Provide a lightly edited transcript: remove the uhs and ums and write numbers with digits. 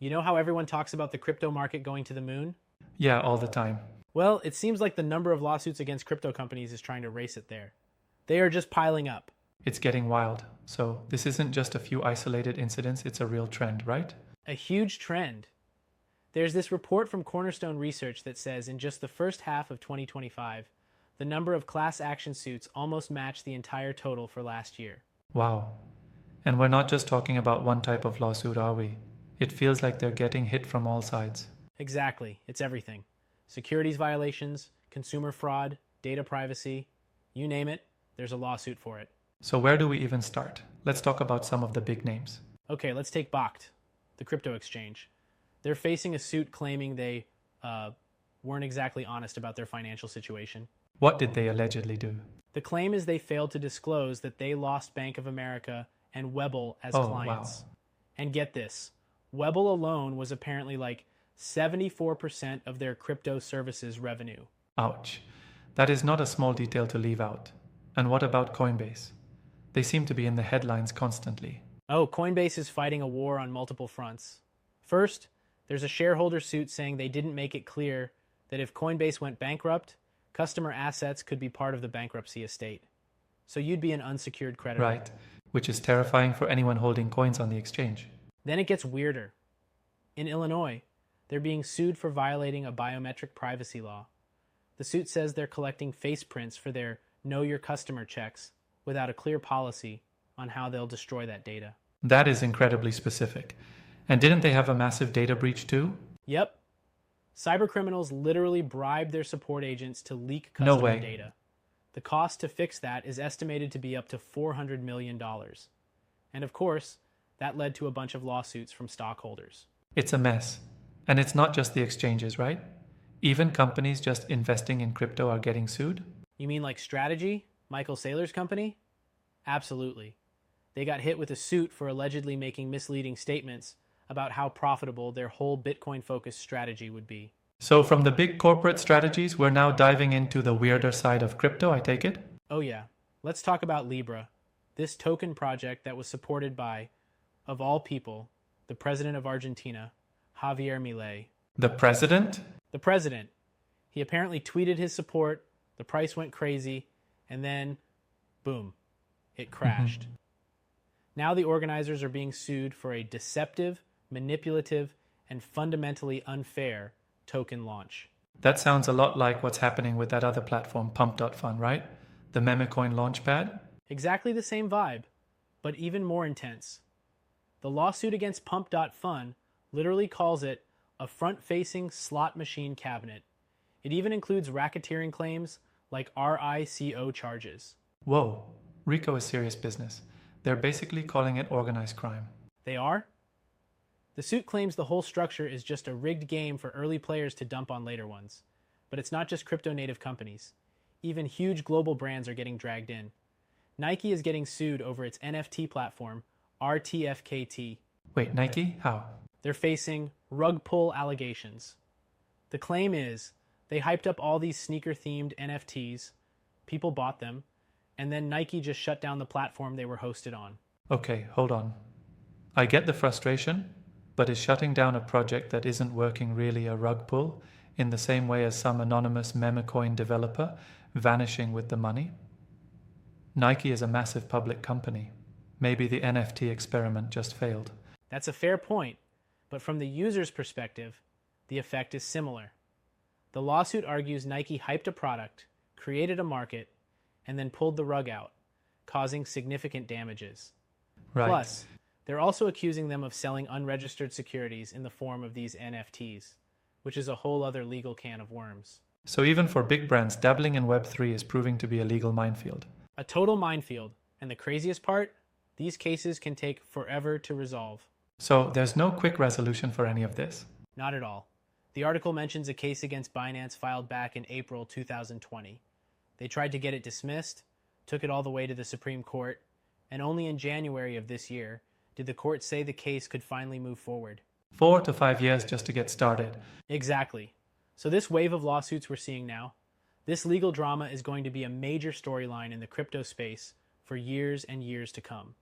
You know how everyone talks about the crypto market going to the moon? Yeah, all the time. Well, it seems like the number of lawsuits against crypto companies is trying to race it there. They are just piling up. It's getting wild. So this isn't just a few isolated incidents, it's a real trend, right? A huge trend. There's this report from Cornerstone Research that says in just the first half of 2025, the number of class action suits almost matched the entire total for last year. Wow. And we're not just talking about one type of lawsuit, are we? It feels like they're getting hit from all sides. Exactly. It's everything. Securities violations, consumer fraud, data privacy, you name it, there's a lawsuit for it. So where do we even start? Let's talk about some of the big names. Okay, let's take Bakkt, the crypto exchange. They're facing a suit claiming they weren't exactly honest about their financial situation. What did they allegedly do? The claim is they failed to disclose that they lost Bank of America and Webull as clients. Wow. And get this, Webull alone was apparently like 74% of their crypto services revenue. Ouch. That is not a small detail to leave out. And what about Coinbase? They seem to be in the headlines constantly. Oh, Coinbase is fighting a war on multiple fronts. First, there's a shareholder suit saying they didn't make it clear that if Coinbase went bankrupt, customer assets could be part of the bankruptcy estate. So you'd be an unsecured creditor. Right, which is terrifying for anyone holding coins on the exchange. Then it gets weirder. In Illinois, they're being sued for violating a biometric privacy law. The suit says they're collecting face prints for their Know Your Customer checks without a clear policy on how they'll destroy that data. That is incredibly specific. And didn't they have a massive data breach too? Yep. Cybercriminals literally bribed their support agents to leak No customer way. data. The cost to fix that is estimated to be up to $400 million. And of course, that led to a bunch of lawsuits from stockholders. It's a mess. And it's not just the exchanges, right? Even companies just investing in crypto are getting sued? You mean like Strategy, Michael Saylor's company? Absolutely. They got hit with a suit for allegedly making misleading statements about how profitable their whole Bitcoin-focused strategy would be. So from the big corporate strategies, we're now diving into the weirder side of crypto, I take it? Oh yeah, let's talk about Libra, this token project that was supported by, of all people, the president of Argentina, Javier Milei. The president? The president. He apparently tweeted his support, the price went crazy, and then, boom, it crashed. Now the organizers are being sued for a deceptive, manipulative, and fundamentally unfair token launch. That sounds a lot like what's happening with that other platform, Pump.Fun, right? The memecoin launchpad? Exactly the same vibe, but even more intense. The lawsuit against Pump.Fun literally calls it a front-facing slot machine cabinet. It even includes racketeering claims like RICO charges. Whoa, RICO is serious business. They're basically calling it organized crime. They are? The suit claims the whole structure is just a rigged game for early players to dump on later ones. But it's not just crypto-native companies. Even huge global brands are getting dragged in. Nike is getting sued over its NFT platform, RTFKT. Wait, Nike? How? They're facing rug pull allegations. The claim is they hyped up all these sneaker-themed NFTs, people bought them, and then Nike just shut down the platform they were hosted on. Okay, hold on. I get the frustration, but is shutting down a project that isn't working really a rug pull in the same way as some anonymous memecoin developer vanishing with the money? Nike is a massive public company. Maybe the NFT experiment just failed. That's a fair point, but from the user's perspective, the effect is similar. The lawsuit argues Nike hyped a product, created a market, and then pulled the rug out, causing significant damages. Right. Plus, they're also accusing them of selling unregistered securities in the form of these NFTs, which is a whole other legal can of worms. So even for big brands, dabbling in Web3 is proving to be a legal minefield. A total minefield, and the craziest part, these cases can take forever to resolve. So there's no quick resolution for any of this? Not at all. The article mentions a case against Binance filed back in April 2020. They tried to get it dismissed, took it all the way to the Supreme Court, and only in January of this year did the court say the case could finally move forward. 4 to 5 years just to get started. Exactly. So this wave of lawsuits we're seeing now, this legal drama is going to be a major storyline in the crypto space for years and years to come.